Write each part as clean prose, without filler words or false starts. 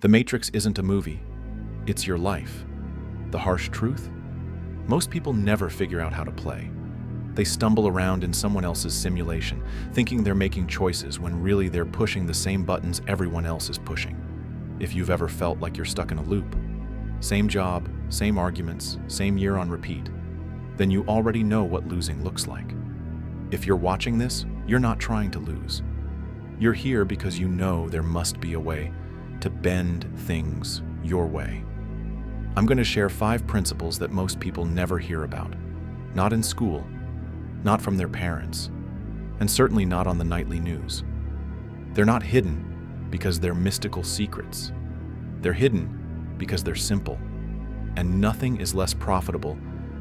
The Matrix isn't a movie, it's your life. The harsh truth? Most people never figure out how to play. They stumble around in someone else's simulation, thinking they're making choices when really they're pushing the same buttons everyone else is pushing. If you've ever felt like you're stuck in a loop, same job, same arguments, same year on repeat, then you already know what losing looks like. If you're watching this, you're not trying to lose. You're here because you know there must be a way to bend things your way. I'm going to share 5 principles that most people never hear about. Not in school, not from their parents, and certainly not on the nightly news. They're not hidden because they're mystical secrets. They're hidden because they're simple. And nothing is less profitable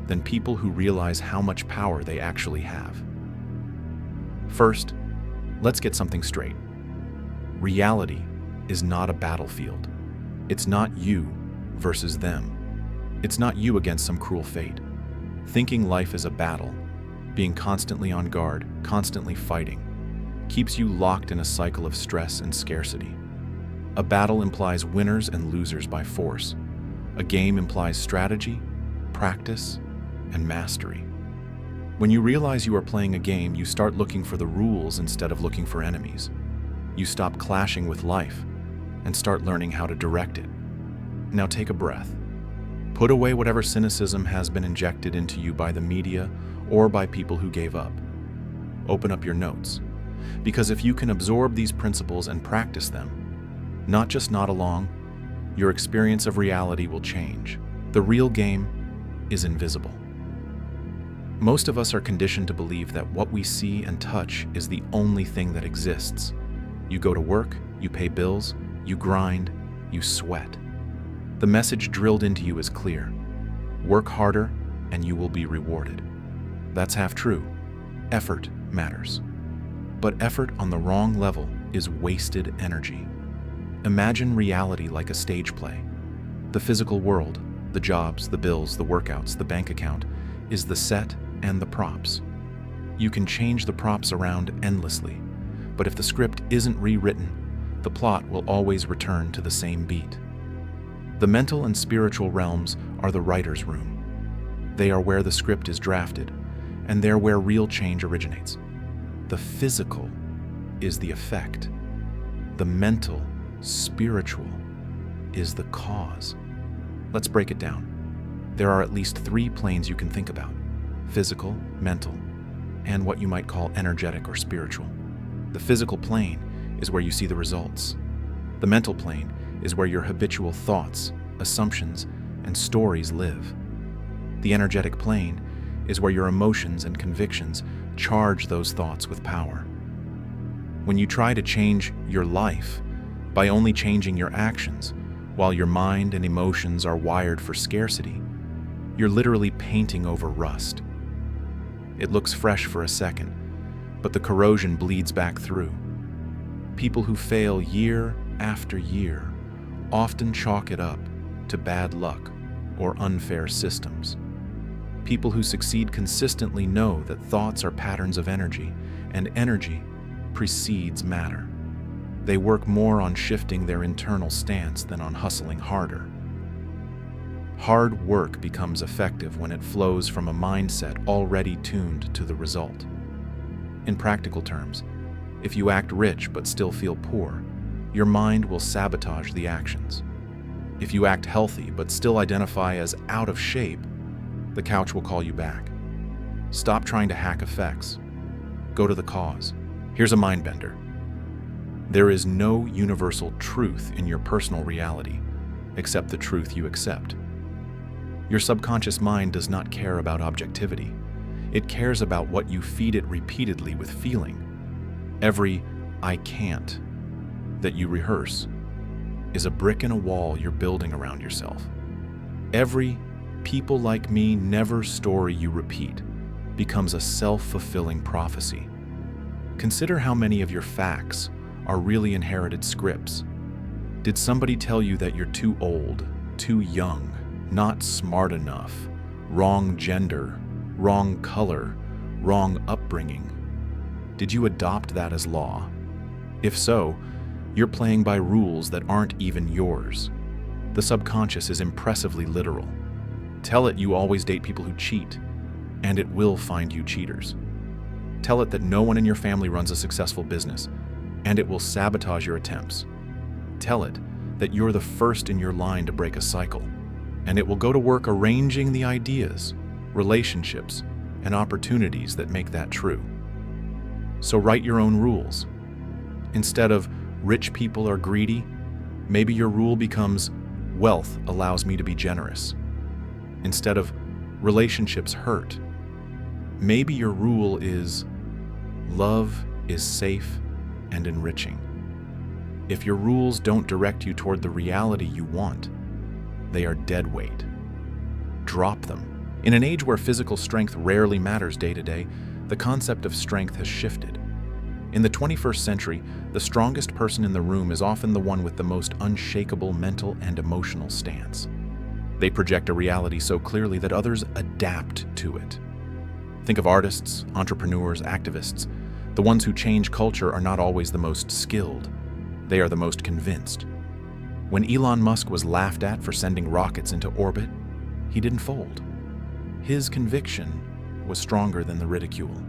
than people who realize how much power they actually have. First, let's get something straight. Reality is not a battlefield. It's not you versus them. It's not you against some cruel fate. Thinking life is a battle, being constantly on guard, constantly fighting, keeps you locked in a cycle of stress and scarcity. A battle implies winners and losers by force. A game implies strategy, practice, and mastery. When you realize you are playing a game, you start looking for the rules instead of looking for enemies. You stop clashing with life and start learning how to direct it. Now take a breath. Put away whatever cynicism has been injected into you by the media or by people who gave up. Open up your notes, because if you can absorb these principles and practice them, not just nod along, your experience of reality will change. The real game is invisible. Most of us are conditioned to believe that what we see and touch is the only thing that exists. You go to work, you pay bills, you grind, you sweat. The message drilled into you is clear. Work harder and you will be rewarded. That's half true. Effort matters. But effort on the wrong level is wasted energy. Imagine reality like a stage play. The physical world, the jobs, the bills, the workouts, the bank account, is the set and the props. You can change the props around endlessly, but if the script isn't rewritten, the plot will always return to the same beat. The mental and spiritual realms are the writer's room. They are where the script is drafted, and they're where real change originates. The physical is the effect. The mental, spiritual is the cause. Let's break it down. There are at least 3 planes you can think about: physical, mental, and what you might call energetic or spiritual. The physical plane is where you see the results. The mental plane is where your habitual thoughts, assumptions, and stories live. The energetic plane is where your emotions and convictions charge those thoughts with power. When you try to change your life by only changing your actions, while your mind and emotions are wired for scarcity, you're literally painting over rust. It looks fresh for a second, but the corrosion bleeds back through. People who fail year after year often chalk it up to bad luck or unfair systems. People who succeed consistently know that thoughts are patterns of energy, and energy precedes matter. They work more on shifting their internal stance than on hustling harder. Hard work becomes effective when it flows from a mindset already tuned to the result. In practical terms, if you act rich but still feel poor, your mind will sabotage the actions. If you act healthy but still identify as out of shape, the couch will call you back. Stop trying to hack effects. Go to the cause. Here's a mind bender. There is no universal truth in your personal reality, except the truth you accept. Your subconscious mind does not care about objectivity. It cares about what you feed it repeatedly with feeling. Every "I can't" that you rehearse is a brick in a wall you're building around yourself. Every "people like me never" story you repeat becomes a self-fulfilling prophecy. Consider how many of your facts are really inherited scripts. Did somebody tell you that you're too old, too young, not smart enough, wrong gender, wrong color, wrong upbringing? Did you adopt that as law? If so, You're playing by rules that aren't even yours. The subconscious is impressively literal. Tell it you always date people who cheat, and it will find you cheaters. Tell it that no one in your family runs a successful business, and it will sabotage your attempts. Tell it that you're the first in your line to break a cycle, and it will go to work arranging the ideas, relationships, and opportunities that make that true. So write your own rules. Instead of rich people are greedy, maybe your rule becomes wealth allows me to be generous. Instead of relationships hurt, maybe your rule is love is safe and enriching. If your rules don't direct you toward the reality you want, they are dead weight. Drop them. In an age where physical strength rarely matters day to day, the concept of strength has shifted. In the 21st century, the strongest person in the room is often the one with the most unshakable mental and emotional stance. They project a reality so clearly that others adapt to it. Think of artists, entrepreneurs, activists. The ones who change culture are not always the most skilled. They are the most convinced. When Elon Musk was laughed at for sending rockets into orbit, he didn't fold. His conviction was stronger than the ridicule.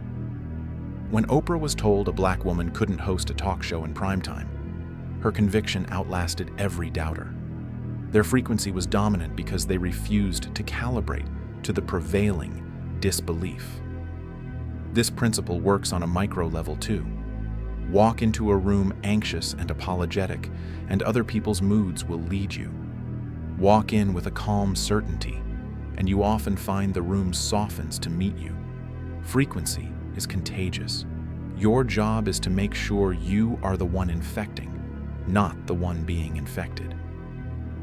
When Oprah was told a black woman couldn't host a talk show in primetime, her conviction outlasted every doubter. Their frequency was dominant because they refused to calibrate to the prevailing disbelief. This principle works on a micro level too. Walk into a room anxious and apologetic, and other people's moods will lead you. Walk in with a calm certainty, and you often find the room softens to meet you. Frequency is contagious. Your job is to make sure you are the one infecting, not the one being infected.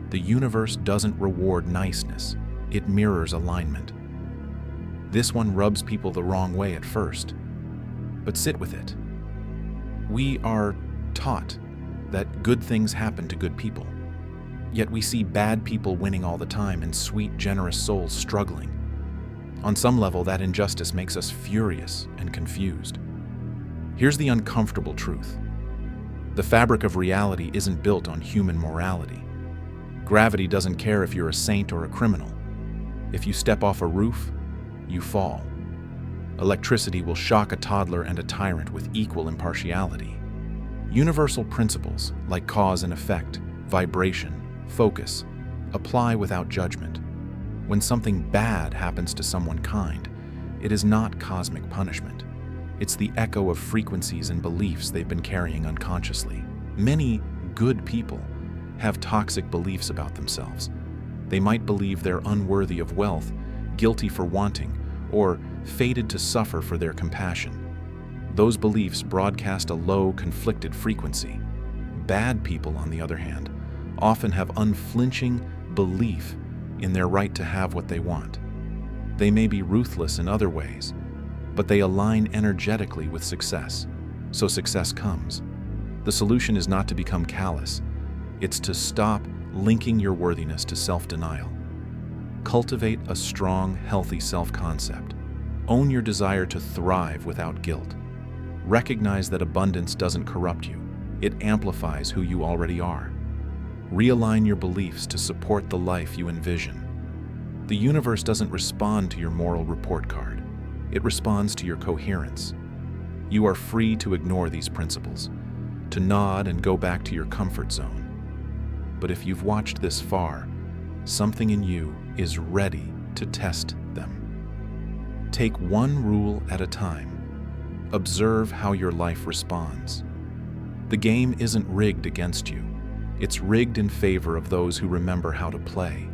The universe doesn't reward niceness, it mirrors alignment. This one rubs people the wrong way at first, but sit with it. We are taught that good things happen to good people, yet we see bad people winning all the time and sweet, generous souls struggling. On some level, that injustice makes us furious and confused. Here's the uncomfortable truth. The fabric of reality isn't built on human morality. Gravity doesn't care if you're a saint or a criminal. If you step off a roof, you fall. Electricity will shock a toddler and a tyrant with equal impartiality. Universal principles like cause and effect, vibration, focus, apply without judgment. When something bad happens to someone kind, it is not cosmic punishment. It's the echo of frequencies and beliefs they've been carrying unconsciously. Many good people have toxic beliefs about themselves. They might believe they're unworthy of wealth, guilty for wanting, or fated to suffer for their compassion. Those beliefs broadcast a low, conflicted frequency. Bad people, on the other hand, often have unflinching belief in their right to have what they want. They may be ruthless in other ways, but they align energetically with success, so success comes. The solution is not to become callous. It's to stop linking your worthiness to self-denial. Cultivate a strong, healthy self-concept. Own your desire to thrive without guilt. Recognize that abundance doesn't corrupt you. It amplifies who you already are. Realign your beliefs to support the life you envision. The universe doesn't respond to your moral report card. It responds to your coherence. You are free to ignore these principles, to nod and go back to your comfort zone. But if you've watched this far, something in you is ready to test them. Take one rule at a time. Observe how your life responds. The game isn't rigged against you. It's rigged in favor of those who remember how to play.